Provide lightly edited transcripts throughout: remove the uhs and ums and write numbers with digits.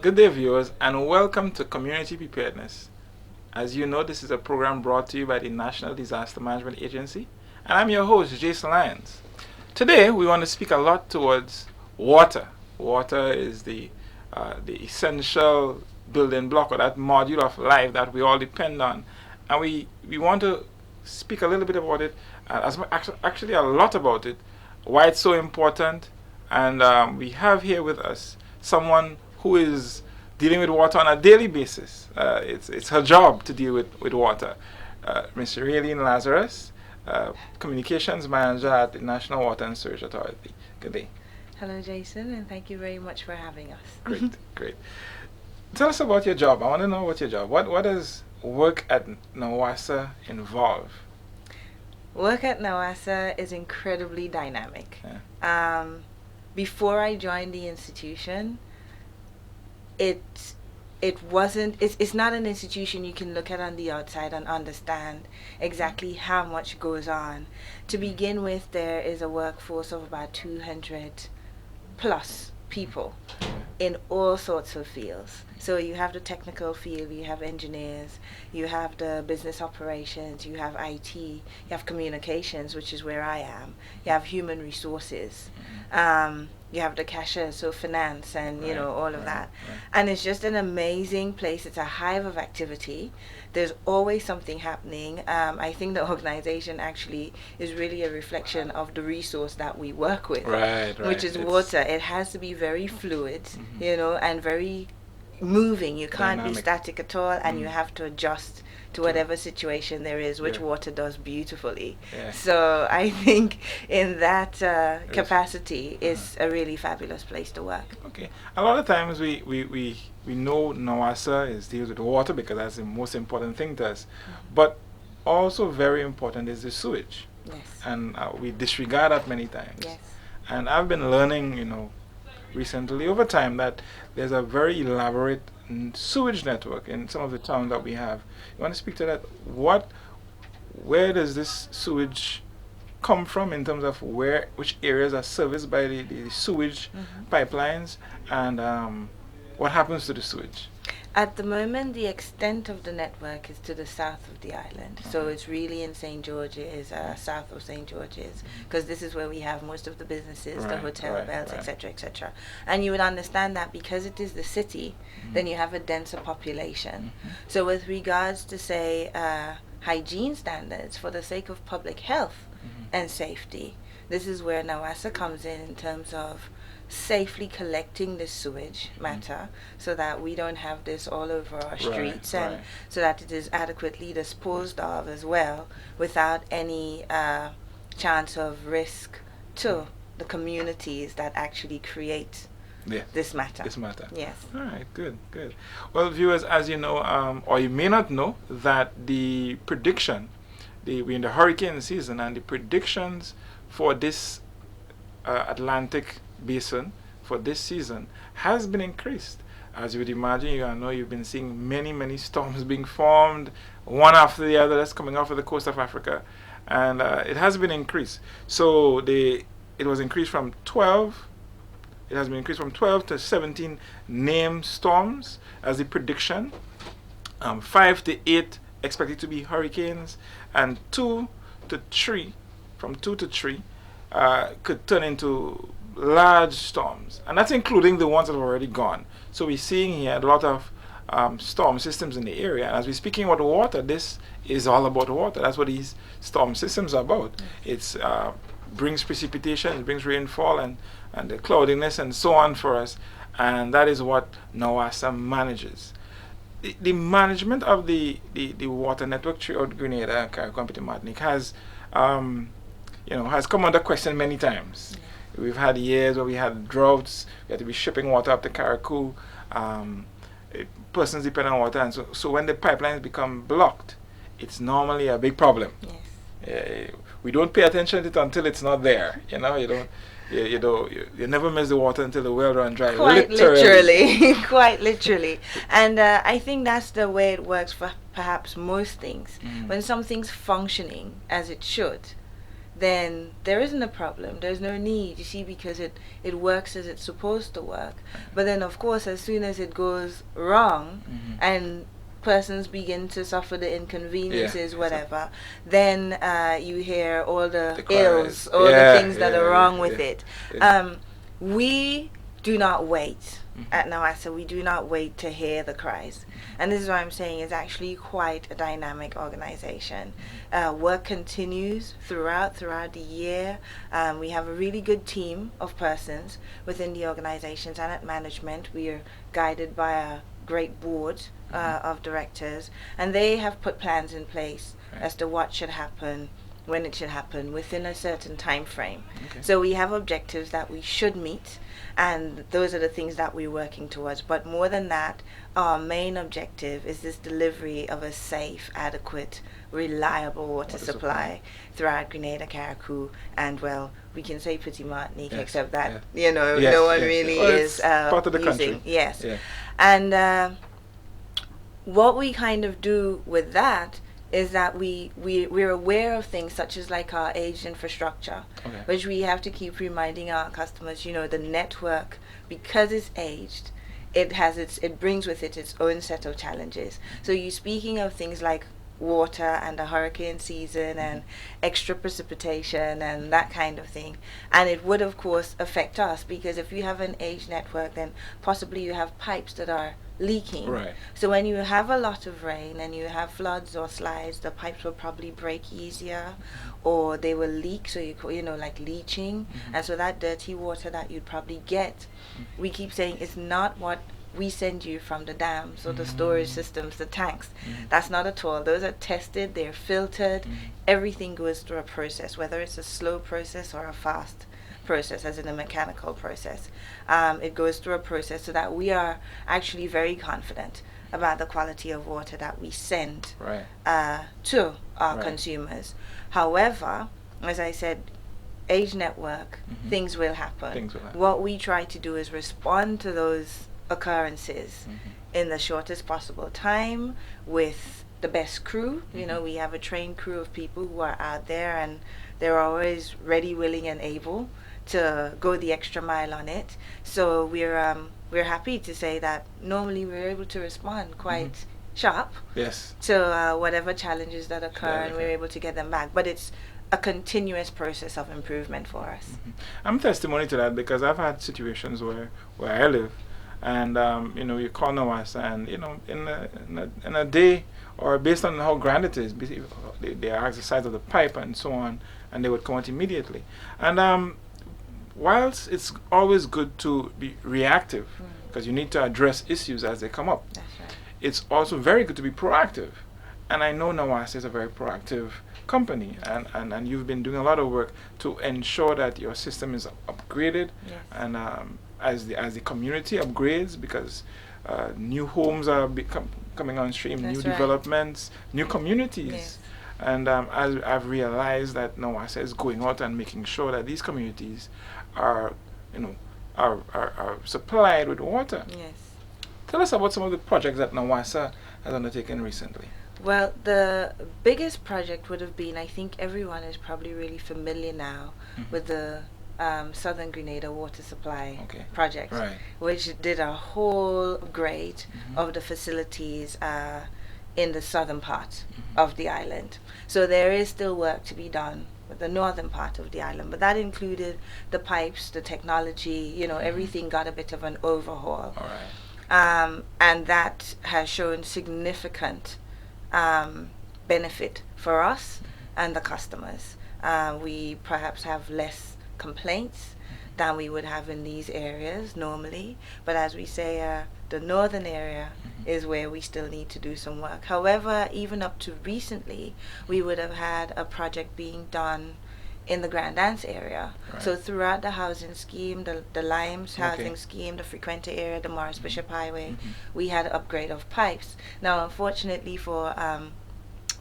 Good day, viewers, and welcome to Community Preparedness. As you know, this is a program brought to you by the National Disaster Management Agency, and I'm your host, Jason Lyons. Today, we want to speak a lot towards water. Water is the essential building block, or that module of life that we all depend on, and we want to speak a little bit about it, actually a lot about it, why it's so important, and we have here with us someone who is dealing with water on a daily basis. It's her job to deal with water. Ms. Raelene Lazarus, Communications Manager at the National Water and Sewage Authority. Good day. Hello, Jason, and thank you very much for having us. Great, great. Tell us about your job. I want to know what your job. What does work at NAWASA involve? Work at NAWASA is incredibly dynamic. Yeah. Before I joined the institution, it's not an institution you can look at on the outside and understand exactly how much goes on. To begin with, there is a workforce of about 200 plus people in all sorts of fields. So you have the technical field, you have engineers, you have the business operations, you have IT, you have communications, which is where I am, you have human resources, you have the cashier, so finance, and all of that. Right. And it's just an amazing place. It's a hive of activity. There's always something happening. I think the organization actually is really a reflection of the resource that we work with, Right. which is water. It has to be very fluid, and very moving. You can't be Dynamic. static at all, and you have to adjust to whatever situation there is, which Yeah. water does beautifully. Yeah. So I think in that capacity is a really fabulous place to work. Okay. A lot of times we know NAWASA is deals with water because that's the most important thing to us. But also very important is the sewage. Yes. And we disregard that many times. Yes. And I've been learning, recently over time that there's a very elaborate sewage network in some of the towns that we have. You want to speak to that? Where does this sewage come from in terms of which areas are serviced by the sewage pipelines, and what happens to the sewage? At the moment, the extent of the network is to the south of the island. So it's really in St. George's, south of St. George's, because this is where we have most of the businesses, the hotel bells, etc., etc. And you would understand that because it is the city, then you have a denser population. So with regards to, say, hygiene standards for the sake of public health and safety, this is where NAWASA comes in terms of safely collecting the sewage matter so that we don't have this all over our streets, and so that it is adequately disposed of as well without any chance of risk to the communities that actually create this matter. Yes. All right, good. Well, viewers, as you know, or you may not know, that the prediction, we're in the hurricane season, and the predictions for this Atlantic basin for this season has been increased. As you would imagine, you've been seeing many storms being formed, one after the other, that's coming off of the coast of Africa, and it has been increased. So it was increased from 12. It has been increased from 12 to 17 named storms as the prediction. 5 to 8 expected to be hurricanes, and 2 to 3 could turn into large storms, and that's including the ones that have already gone. So we're seeing here a lot of storm systems in the area. And as we're speaking about water, this is all about water. That's what these storm systems are about. It's brings precipitation, it brings rainfall, and the cloudiness and so on for us, and that is what NAWASA manages. The management of the water network throughout Grenada, Carriacou, and Martinique has come under question many times. We've had years where we had droughts, we had to be shipping water up to Carriacou, persons depend on water, and so when the pipelines become blocked, it's normally a big problem. Yes. We don't pay attention to it until it's not there. You never miss the water until the well run dry. Quite literally. Quite literally. And I think that's the way it works for perhaps most things. When something's functioning as it should, then there isn't a problem. There's no need, you see, because it works as it's supposed to work. But then, of course, as soon as it goes wrong and persons begin to suffer the inconveniences, whatever, then you hear all the ills, all the things that are wrong with it. We do not wait. At NAWASA, we do not wait to hear the cries. And this is what I'm saying, it's actually quite a dynamic organization. Work continues throughout the year. We have a really good team of persons within the organizations, and at management we are guided by a great board of directors, and they have put plans in place as to what should happen, when it should happen, within a certain time frame. So we have objectives that we should meet, and those are the things that we're working towards. But more than that, our main objective is this delivery of a safe, adequate, reliable water supply throughout Grenada, Carriacou, and, well, we can say Petit Martinique, except that, you know, no one really is part of the using. Country. And what we kind of do with that is that we're aware of things such as like our aged infrastructure, which we have to keep reminding our customers, you know, the network, because it's aged, it brings with it its own set of challenges. So you're speaking of things like water and the hurricane season and extra precipitation and that kind of thing, and it would of course affect us, because if you have an aged network, then possibly you have pipes that are leaking. So when you have a lot of rain and you have floods or slides, the pipes will probably break easier, or they will leak, so you know, like leaching. And so that dirty water that you'd probably get, we keep saying, it's not what we send you from the dams or the storage systems, the tanks. That's not at all. Those are tested, they're filtered. Everything goes through a process, whether it's a slow process or a fast process, as in a mechanical process. It goes through a process so that we are actually very confident about the quality of water that we send to our consumers. However, as I said, age network, things will happen. What we try to do is respond to those occurrences in the shortest possible time with the best crew. You know, we have a trained crew of people who are out there, and they're always ready, willing, and able to go the extra mile on it. So we're happy to say that normally we're able to respond quite sharp to whatever challenges that occur, and we're able to get them back. But it's a continuous process of improvement for us. I'm testimony to that, because I've had situations where I live, and you know, you call NAWASA, and you know, in a day, or based on how grand it is, they ask the size of the pipe and so on, and they would come out immediately. And whilst it's always good to be reactive, because you need to address issues as they come up, it's also very good to be proactive. And I know NAWASA is a very proactive company, and you've been doing a lot of work to ensure that your system is upgraded, and as the community upgrades, because new homes are coming on stream, new developments, new communities. And I've realized that NAWASA is going out and making sure that these communities are, you know, are supplied with water. Tell us about some of the projects that NAWASA has undertaken recently. Well, the biggest project would have been, I think everyone is probably really familiar now with the Southern Grenada Water Supply project, which did a whole upgrade of the facilities in the southern part of the island. So there is still work to be done with the northern part of the island, but that included the pipes, the technology, you know, everything got a bit of an overhaul. And that has shown significant benefit for us and the customers. We perhaps have less complaints than we would have in these areas normally, but as we say, the northern area is where we still need to do some work. However, even up to recently, we would have had a project being done in the Grand Anse area. So throughout the housing scheme, the Lyons housing scheme, the Frequenta area, the Morris Bishop Highway, we had an upgrade of pipes. Now, unfortunately for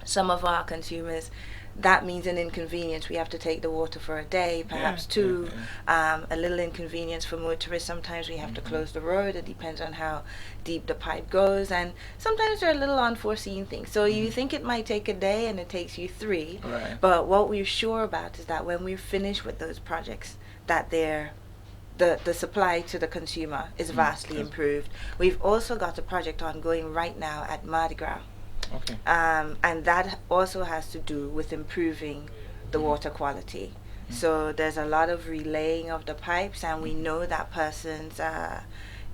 some of our consumers, that means an inconvenience. We have to take the water for a day, perhaps two. A little inconvenience for motorists. Sometimes we have to close the road. It depends on how deep the pipe goes, and sometimes there are little unforeseen things. So you think it might take a day and it takes you 3. Right. But what we're sure about is that when we're finished with those projects, that the supply to the consumer is vastly improved. We've also got a project ongoing right now at Mardi Gras. Okay. And that also has to do with improving the water quality. So there's a lot of relaying of the pipes, and we know that person's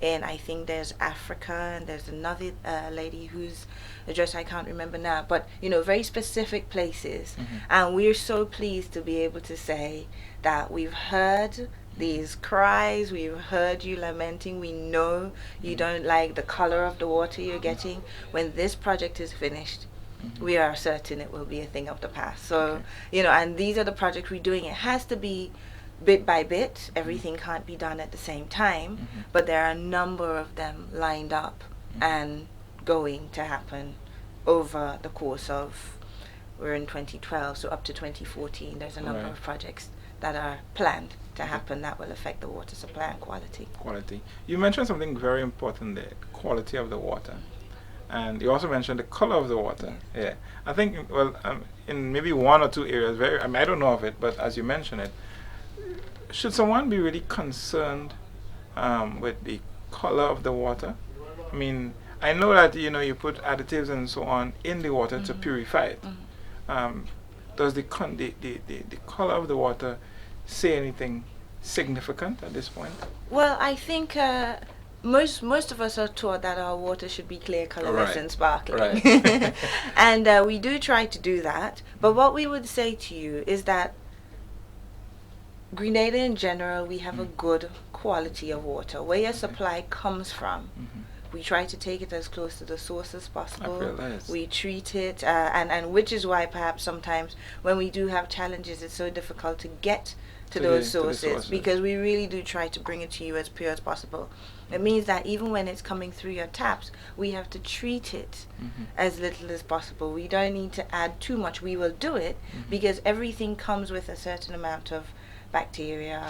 in, I think there's Africa, and there's another lady whose address I can't remember now, but very specific places. And we're so pleased to be able to say that we've heard these cries, we've heard you lamenting, we know you don't like the color of the water you're getting. When this project is finished, we are certain it will be a thing of the past. So, and these are the projects we're doing. It has to be bit by bit. Everything can't be done at the same time, but there are a number of them lined up and going to happen over the course of, we're in 2012, so up to 2014, there's a number of projects that are planned to happen that will affect the water supply and quality. You mentioned something very important there, quality of the water. And you also mentioned the color of the water. Yeah. I think, in maybe 1 or 2 areas, I don't know of it, but as you mentioned it, should someone be really concerned with the color of the water? I mean, I know that, you put additives and so on in the water to purify it. Does the color of the water say anything significant at this point? Well, I think most of us are taught that our water should be clear, colorless, and sparkling. Right. And we do try to do that. But what we would say to you is that Grenada in general, we have a good quality of water. Where your supply comes from, we try to take it as close to the source as possible. We treat it, and which is why perhaps sometimes when we do have challenges, it's so difficult to get to those sources, because we really do try to bring it to you as pure as possible. It means that even when it's coming through your taps, we have to treat it as little as possible. We don't need to add too much. We will do it because everything comes with a certain amount of bacteria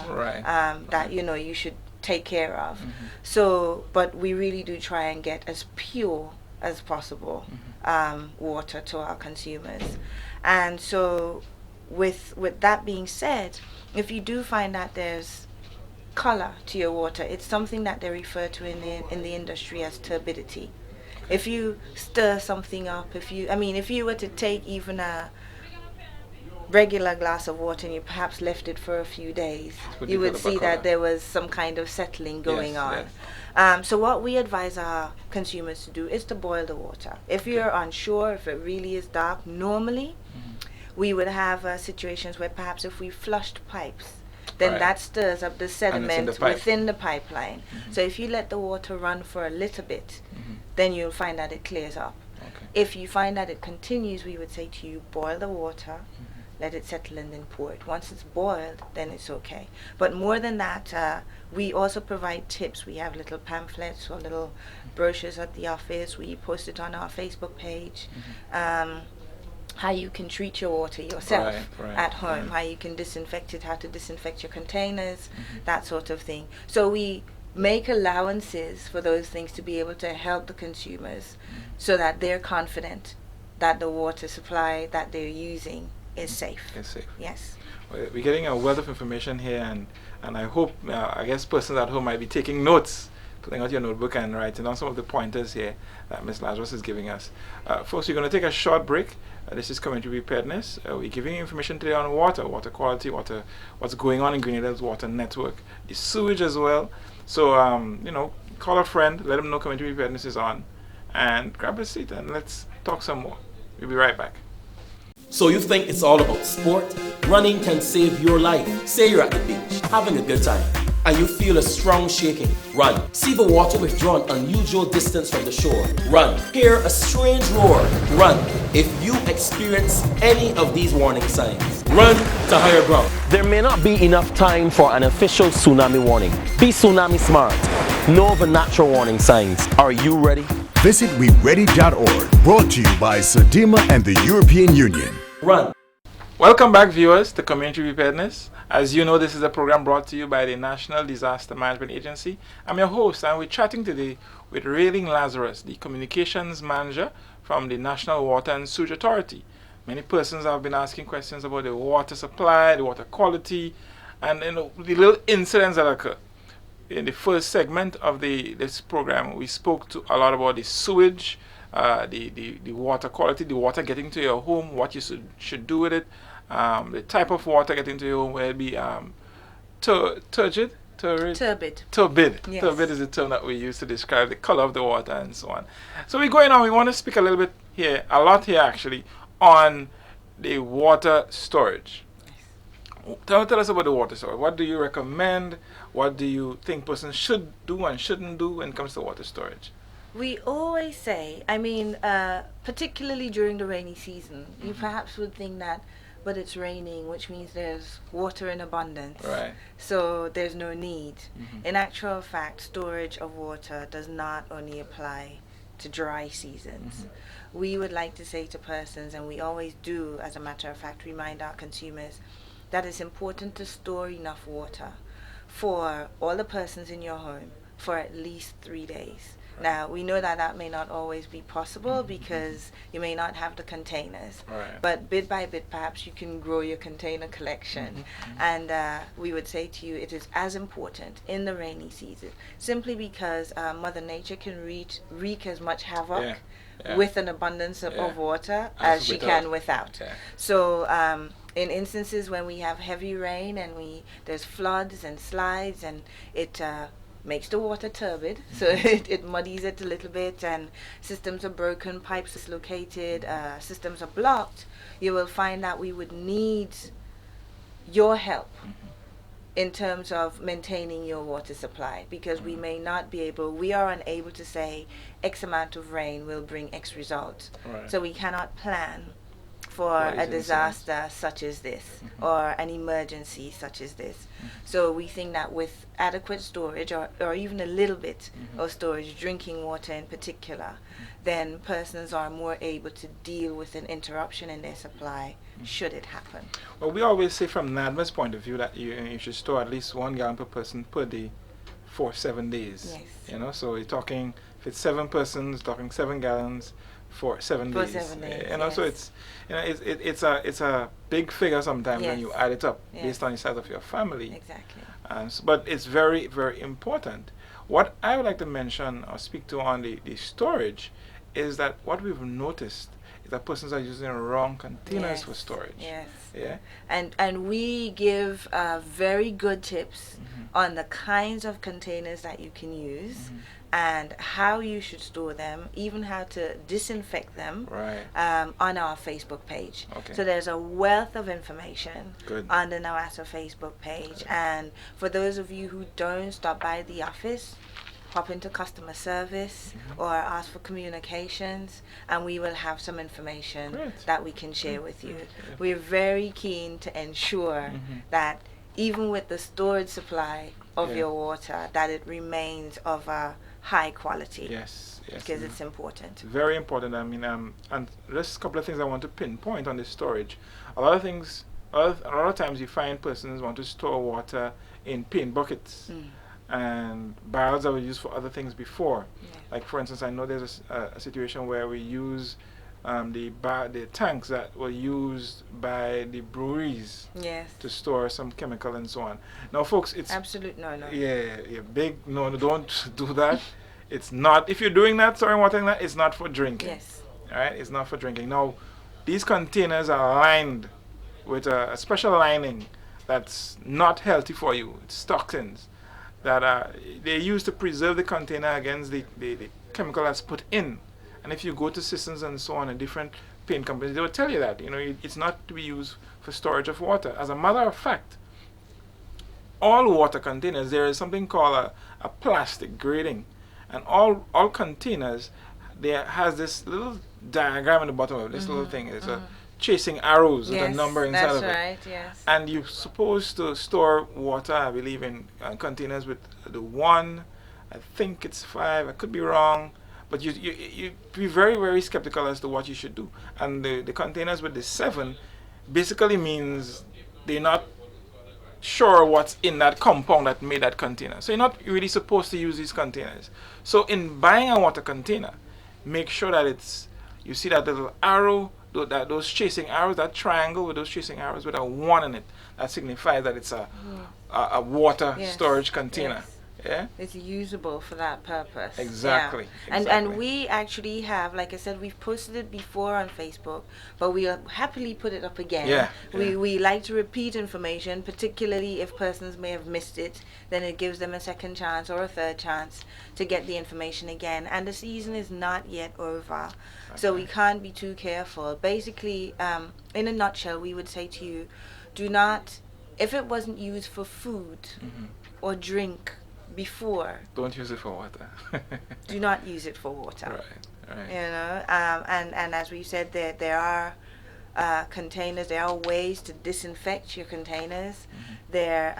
that you should take care of. So, but we really do try and get as pure as possible water to our consumers. And so with that being said, if you do find that there's color to your water, it's something that they refer to in the industry as turbidity. If you stir something up, if you were to take even a regular glass of water and you perhaps left it for a few days, you would see that there was some kind of settling going on. So what we advise our consumers to do is to boil the water. If you're unsure, if it really is dark, normally we would have situations where perhaps if we flushed pipes, then that stirs up the sediment within the pipeline. So if you let the water run for a little bit, then you'll find that it clears up. If you find that it continues, we would say to you, boil the water, let it settle, and then pour it. Once it's boiled, then it's okay. But more than that, we also provide tips. We have little pamphlets or little brochures at the office. We post it on our Facebook page. How you can treat your water yourself at home, how you can disinfect it, how to disinfect your containers, that sort of thing. So we make allowances for those things to be able to help the consumers so that they're confident that the water supply that they're using is safe. Yes. Well, we're getting a wealth of information here, and I hope, I guess persons at home might be taking notes, pulling out your notebook and writing down some of the pointers here that Ms. Lazarus is giving us. Folks, we're going to take a short break. This is Community Preparedness. We're giving you information today on water quality, what's going on in Grenada's water network, the sewage as well. So, call a friend, let them know Community Preparedness is on, and grab a seat and let's talk some more. We'll be right back. So you think it's all about sport? Running can save your life. Say you're at the beach, having a good time, and you feel a strong shaking. Run. See the water withdraw an unusual distance from the shore. Run. Hear a strange roar. Run. If you experience any of these warning signs, run to higher ground. There may not be enough time for an official tsunami warning. Be tsunami smart. Know the natural warning signs. Are you ready? Visit WeReady.org, brought to you by NADMa and the European Union. Run. Welcome back, viewers, to Community Preparedness. As you know, this is a program brought to you by the National Disaster Management Agency. I'm your host, and we're chatting today with Raelene Lazarus, the Communications Manager from the National Water and Sewage Authority. Many persons have been asking questions about the water supply, the water quality, and the little incidents that occur. In the first segment of this program, we spoke to a lot about the sewage, the water quality, the water getting to your home, what you should do with it, the type of water getting to your home, whether it be turgid, turbid. Yes. Turbid is the term that we use to describe the color of the water and so on. So we're going on. We want to speak a little bit here, a lot here actually, on the water storage. Tell us about the water storage. What do you recommend? What do you think persons should do and shouldn't do when it comes to water storage? We always say, particularly during the rainy season, you perhaps would think that, but it's raining, which means there's water in abundance. Right. So there's no need. In actual fact, storage of water does not only apply to dry seasons. We would like to say to persons, and we always do, as a matter of fact, remind our consumers, that it's important to store enough water for all the persons in your home for at least 3 days. Right. Now, we know that that may not always be possible because you may not have the containers. Right. But bit by bit, perhaps you can grow your container collection. And we would say to you, it is as important in the rainy season, simply because Mother Nature can wreak as much havoc with an abundance of water as she can without. Yeah. So in instances when we have heavy rain and there's floods and slides, and it makes the water turbid, so it muddies it a little bit, and systems are broken, pipes dislocated, systems are blocked, you will find that we would need your help in terms of maintaining your water supply, because we are unable to say X amount of rain will bring X results. Right. So we cannot plan for a disaster such as this, or an emergency such as this. So we think that with adequate storage, or even a little bit of storage, drinking water in particular, then persons are more able to deal with an interruption in their supply should it happen. Well, we always say from NADMa's point of view that you should store at least 1 gallon per person per day for 7 days. Yes. So you're talking, if it's 7 persons, talking 7 gallons for 7 days. 7 days. So it's a big figure sometimes when you add it up based on the size of your family. Exactly. But it's very, very important. What I would like to mention or speak to on the storage is that what we've noticed is that persons are using wrong containers for storage. Yes. Yeah. And we give very good tips on the kinds of containers that you can use, and how you should store them, even how to disinfect them, on our Facebook page. Okay. So there's a wealth of information on the NAWASA Facebook page. And for those of you who don't stop by the office, hop into customer service or ask for communications, and we will have some information that we can share with you. We're very keen to ensure that even with the storage supply of your water, that it remains of a high quality. Yes. Because it's important. Very important. I mean, and just a couple of things I want to pinpoint on the storage. A lot of times you find persons want to store water in paint buckets and barrels that were used for other things before. Like, for instance, I know there's a situation where we use the tanks that were used by the breweries to store some chemical and so on. Now, folks, it's absolute no. Big no. Don't do that. It's not. If you're doing that, storing water in that, it's not for drinking. Yes. All right. It's not for drinking. Now, these containers are lined with a special lining that's not healthy for you. It's toxins that they use to preserve the container against the chemical that's put in. And if you go to systems and so on in different paint companies, they will tell you that it's not to be used for storage of water. As a matter of fact, all water containers, there is something called a plastic grading, and all containers, there has this little diagram at the bottom of this little thing. It's a chasing arrows with a number inside of it. That's right. Yes. And you're supposed to store water, I believe, in containers with the 1. I think it's 5. I could be wrong. But you be very, very skeptical as to what you should do. And the containers with the 7, basically means they're not sure what's in that compound that made that container. So you're not really supposed to use these containers. So in buying a water container, make sure that you see that little arrow, those chasing arrows, that triangle with those chasing arrows with a 1 in it, that signifies that it's a water storage container. Yes. Yeah, it's usable for that purpose. Exactly. Yeah. Exactly. And we actually have, like I said, we've posted it before on Facebook, but we'll happily put it up again. Yeah. We like to repeat information, particularly if persons may have missed it. Then it gives them a second chance or a third chance to get the information again. And the season is not yet over, so we can't be too careful. Basically, in a nutshell, we would say to you, do not, if it wasn't used for food or drink before, don't use it for water. do not use it for water. Right. You know, and as we said, there are containers. There are ways to disinfect your containers. There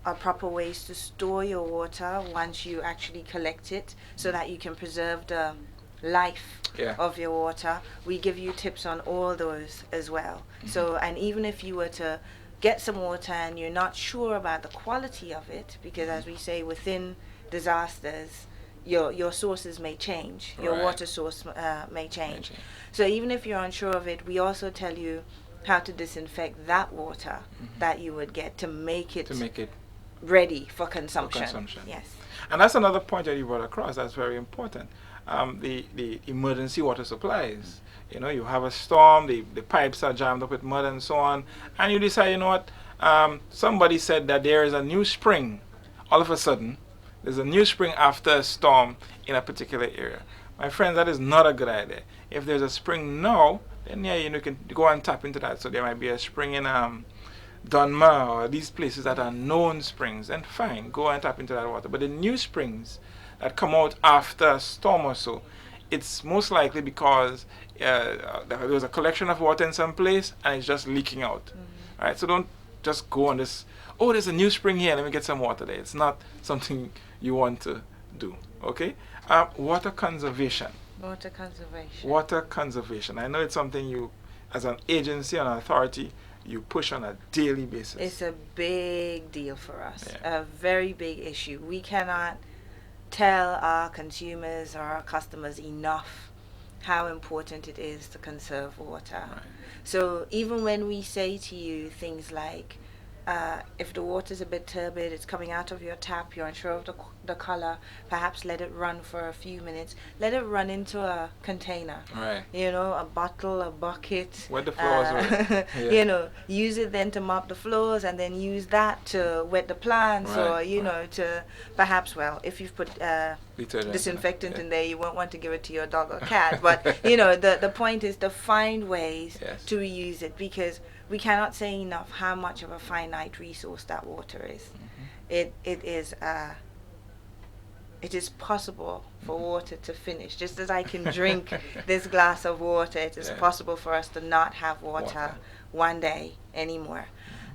are proper ways to store your water once you actually collect it, so that you can preserve the life of your water. We give you tips on all those as well. So, and even if you were to get some water and you're not sure about the quality of it, because as we say, within disasters, your sources may change, your water source may change. So even if you're unsure of it, we also tell you how to disinfect that water that you would get to make it ready for consumption. Yes. And that's another point that you brought across that's very important. The emergency water supplies. You know, you have a storm, the pipes are jammed up with mud and so on, and you decide, you know what, somebody said that there is a new spring. All of a sudden, there's a new spring after a storm in a particular area. My friends, that is not a good idea. If there's a spring now, then you can go and tap into that. So there might be a spring in NADMa or these places that are known springs, and fine, go and tap into that water. But the new springs that come out after a storm or so, it's most likely because there was a collection of water in some place and it's just leaking out. Right? So don't just go on this, oh, there's a new spring here, let me get some water there. It's not something you want to do. Okay? Water conservation. Water conservation. Water conservation. I know it's something you, as an agency and an authority, you push on a daily basis. It's a big deal for us. A very big issue. We cannot tell our consumers or our customers enough how important it is to conserve water. So even when we say to you things like, if the water's a bit turbid, it's coming out of your tap, you're unsure of the color, perhaps let it run for a few minutes. Let it run into a container. You know, a bottle, a bucket. Wet the floors. You know, use it then to mop the floors, and then use that to wet the plants, or, you know, to perhaps, well, if you've put disinfectant in there, you won't want to give it to your dog or cat. But, you know, the point is to find ways to reuse it, because we cannot say enough how much of a finite resource that water is. It is possible for water to finish. Just as I can drink this glass of water, it is possible for us to not have water one day anymore.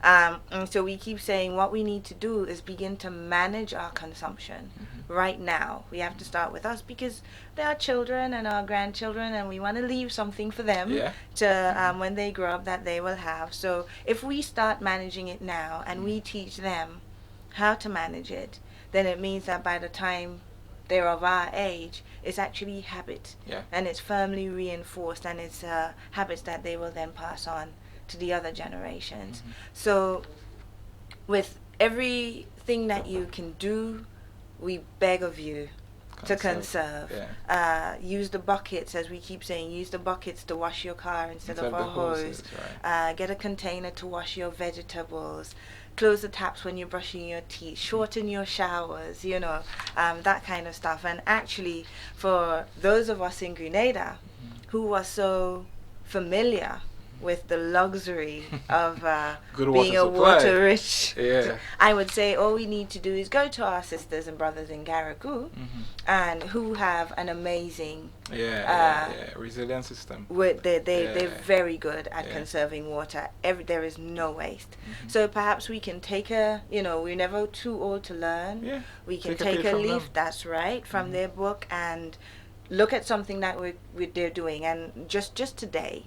And so we keep saying what we need to do is begin to manage our consumption right now. We have to start with us, because there are children and our grandchildren, and we want to leave something for them to when they grow up that they will have. So if we start managing it now and we teach them how to manage it, then it means that by the time they're of our age, it's actually habit, and it's firmly reinforced, and it's habits that they will then pass on to the other generations. So with everything that you can do, we beg of you to conserve. Use the buckets, as we keep saying, use the buckets to wash your car instead of a hose. Get a container to wash your vegetables. Close the taps when you're brushing your teeth. Shorten your showers, you know, that kind of stuff. And actually, for those of us in Grenada who are so familiar with the luxury of being a water-rich, I would say all we need to do is go to our sisters and brothers in Garrigu, and who have an amazing resilient system. They're very good at conserving water. There is no waste. So perhaps we can take we're never too old to learn. We can take a leaf, that's right, from their book, and look at something that they're doing. And just today,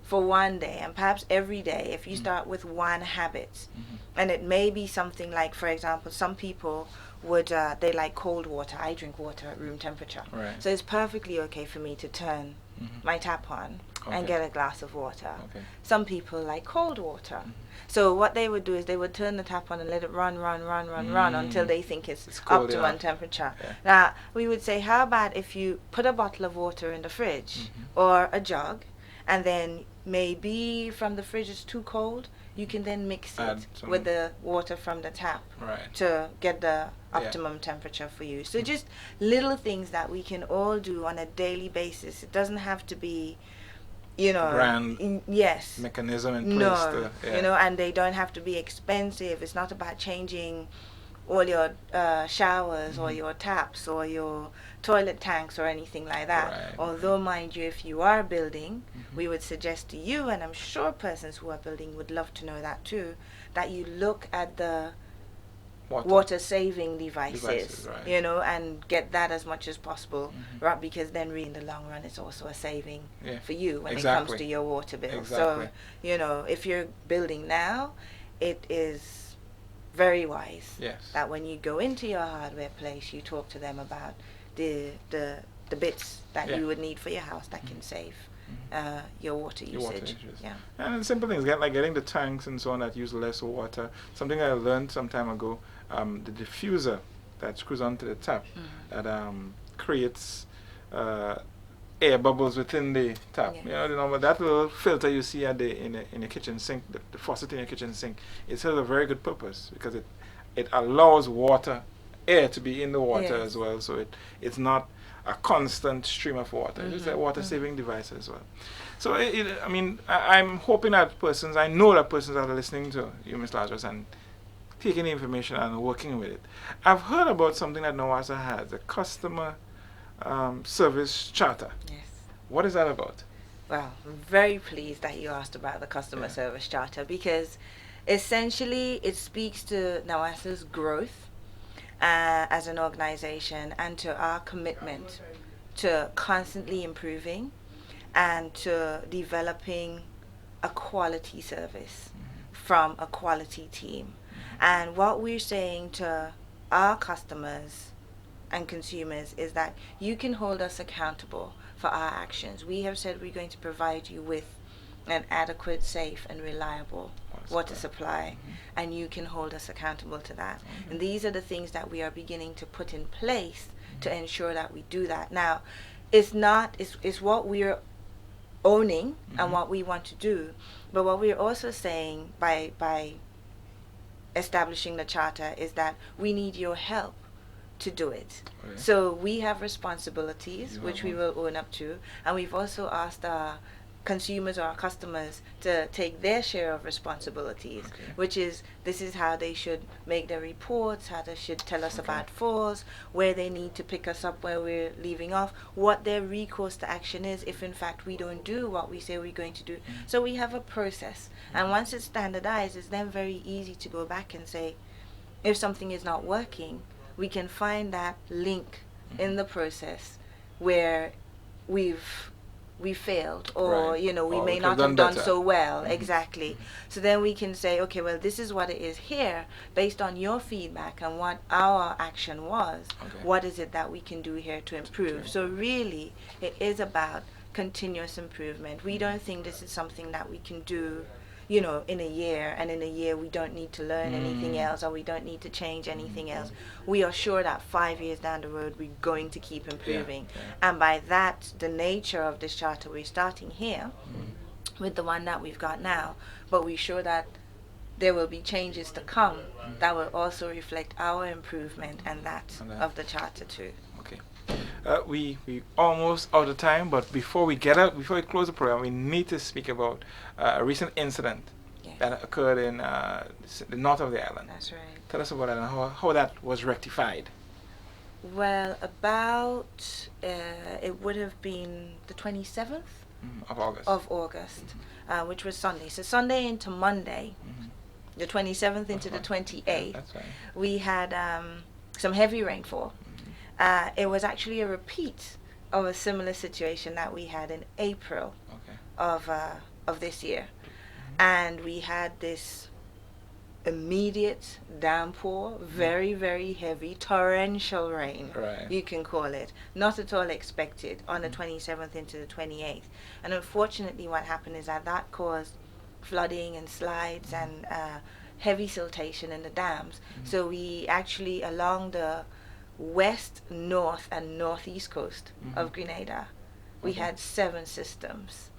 for one day, and perhaps every day, if you start with one habit, and it may be something like, for example, some people would they like cold water. I drink water at room temperature, Right. so it's perfectly okay for me to turn my tap on and get a glass of water. Okay. Some people like cold water, so what they would do is they would turn the tap on and let it run until they think it's cold optimum enough. temperature. Yeah. Now we would say, how about if you put a bottle of water in the fridge or a jug, and then maybe from the fridge it's too cold, you can then mix it with the water from the tap to get the optimum temperature for you. So just little things that we can all do on a daily basis. It doesn't have to be, you know, grand yes, mechanism in place. You know, and they don't have to be expensive. It's not about changing all your showers or your taps or your toilet tanks or anything like that. Right. Although, mind you, if you are building, we would suggest to you, and I'm sure persons who are building would love to know that too, that you look at the water saving devices, right. you know, and get that as much as possible, right? Because then really in the long run it's also a saving for you when it comes to your water bill. So, you know, if you're building now, it is very wise that when you go into your hardware place, you talk to them about the bits that you would need for your house that can save your water usage. And simple things, like getting the tanks and so on that use less water. Something I learned some time ago, the diffuser that screws onto the tap that creates air bubbles within the tap. You know, that little filter you see at in the kitchen sink, the faucet in your kitchen sink, it serves a very good purpose because it allows air to be in the water as well, so it's not a constant stream of water. It's a water saving device as well. So I mean, I'm hoping that I know that persons are listening to you, Ms. Lazarus, and taking the information and working with it. I've heard about something that NAWASA has, a customer service charter. Yes. What is that about? Well, I'm very pleased that you asked about the customer service charter, because essentially it speaks to NAWASA's growth as an organization and to our commitment to constantly improving and to developing a quality service from a quality team. And what we're saying to our customers and consumers is that you can hold us accountable for our actions. We have said we're going to provide you with an adequate, safe, and reliable water supply, and you can hold us accountable to that. And these are the things that we are beginning to put in place to ensure that we do that. Now, it's what we're owning and what we want to do, but what we're also saying by establishing the charter is that we need your help to do it. So we have responsibilities which we will own up to, and we've also asked our consumers or our customers to take their share of responsibilities, which is this is how they should make their reports, how they should tell us about faults, where they need to pick us up where we're leaving off, what their recourse to action is if in fact we don't do what we say we're going to do. So we have a process, and once it's standardized, it's then very easy to go back and say, if something is not working, we can find that link in the process where we failed, or you know, we may not have done so well. Exactly. So then we can say, okay, well, this is what it is here based on your feedback and what our action was. What is it that we can do here to improve? So really it is about continuous improvement. We don't think this is something that we can do, you know, in a year, and in a year we don't need to learn anything else, or we don't need to change anything else. We are sure that 5 years down the road we're going to keep improving. And by that, the nature of this charter, we're starting here with the one that we've got now, but we're sure that there will be changes to come that will also reflect our improvement and that of the charter too. We almost out of time, but before we close the program, we need to speak about a recent incident that occurred in the north of the island. That's right. Tell us about that and how that was rectified. Well, about it would have been the 27th of August, which was Sunday. So Sunday into Monday, the 27th into the 28th, that's right. We had some heavy rainfall. It was actually a repeat of a similar situation that we had in April of of this year. And we had this immediate downpour, very, very heavy, torrential rain, you can call it, not at all expected, on the 27th into the 28th. And unfortunately what happened is that caused flooding and slides and heavy siltation in the dams. So we actually, along the west, north and northeast coast of Grenada, we had 7 systems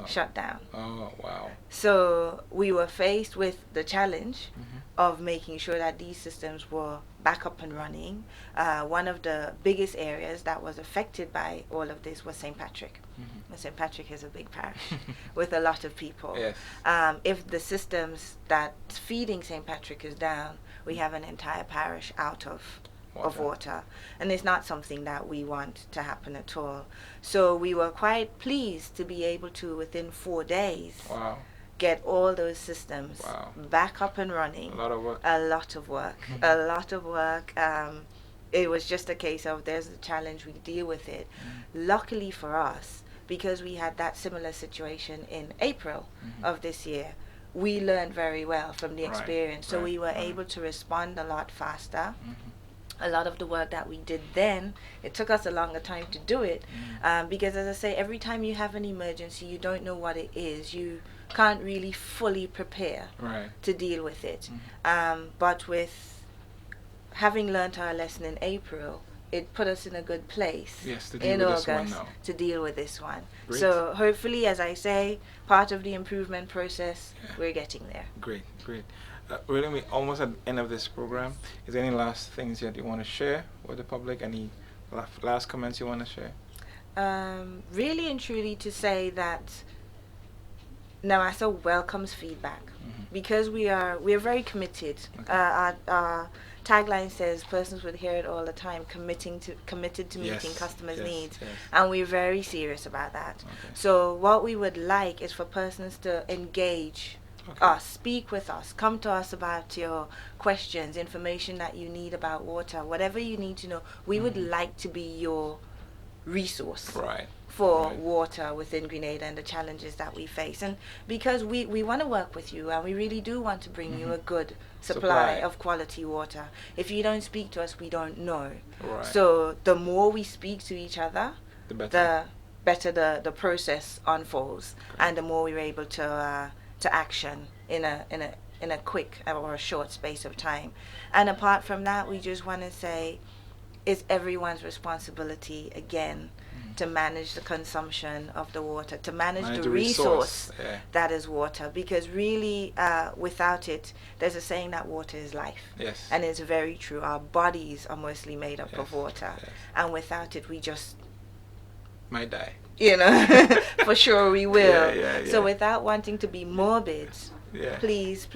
shut down. Oh, wow. So we were faced with the challenge of making sure that these systems were back up and running. One of the biggest areas that was affected by all of this was St. Patrick. St. Patrick is a big parish with a lot of people. Yes. If the systems that's feeding St. Patrick is down, we have an entire parish out of water, and it's not something that we want to happen at all. So we were quite pleased to be able to, within 4 days, get all those systems back up and running. A lot of work. A lot of work. A lot of work. It was just a case of, there's a challenge, we deal with it. Luckily for us, because we had that similar situation in April of this year, we learned very well from the experience. So we were able to respond a lot faster. A lot of the work that we did then, it took us a longer time to do it, because, as I say, every time you have an emergency, you don't know what it is. You can't really fully prepare to deal with it. But with having learned our lesson in April, it put us in a good place in August to deal with this one. Great. So hopefully, as I say, part of the improvement process, we're getting there. Great. Really, we're almost at the end of this program. Is there any last things that you want to share with the public? Any last comments you want to share? Really and truly to say that NAWASA welcomes feedback, because we're very committed. Our tagline says, persons would hear it all the time, committed to meeting customers' needs, and we're very serious about that. So what we would like is for persons to engage us, speak with us, come to us about your questions, information that you need about water, whatever you need to know. We would like to be your resource for water within Grenada and the challenges that we face. And because we want to work with you, and we really do want to bring you a good supply of quality water. If you don't speak to us, we don't know. So the more we speak to each other, the better the process unfolds, and the more we're able to action in a quick or a short space of time. And apart from that, we just want to say it's everyone's responsibility again to manage the consumption of the water, to manage the resource that is water, because really without it, there's a saying that water is life, and it's very true. Our bodies are mostly made up of water, and without it we just might die. For sure we will. So without wanting to be morbid, please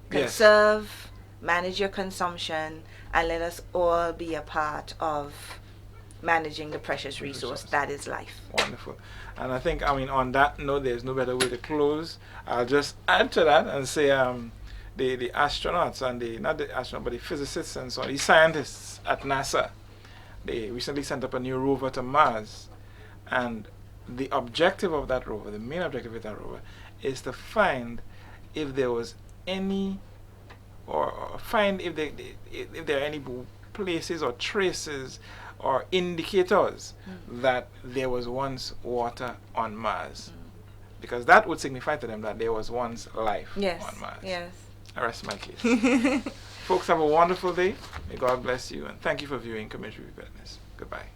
conserve, manage your consumption, and let us all be a part of managing the precious resource that is life. Wonderful. And I think, on that note, there's no better way to close. I'll just add to that and say the astronauts and not the astronauts, but the physicists and so on, the scientists at NASA, they recently sent up a new rover to Mars. And the objective of that rover, the main objective of that rover, is to find if there was any, or find if there are any places or traces or indicators that there was once water on Mars. Because that would signify to them that there was once life on Mars. I rest my case. Folks, have a wonderful day. May God bless you, and thank you for viewing Community Preparedness. Goodbye.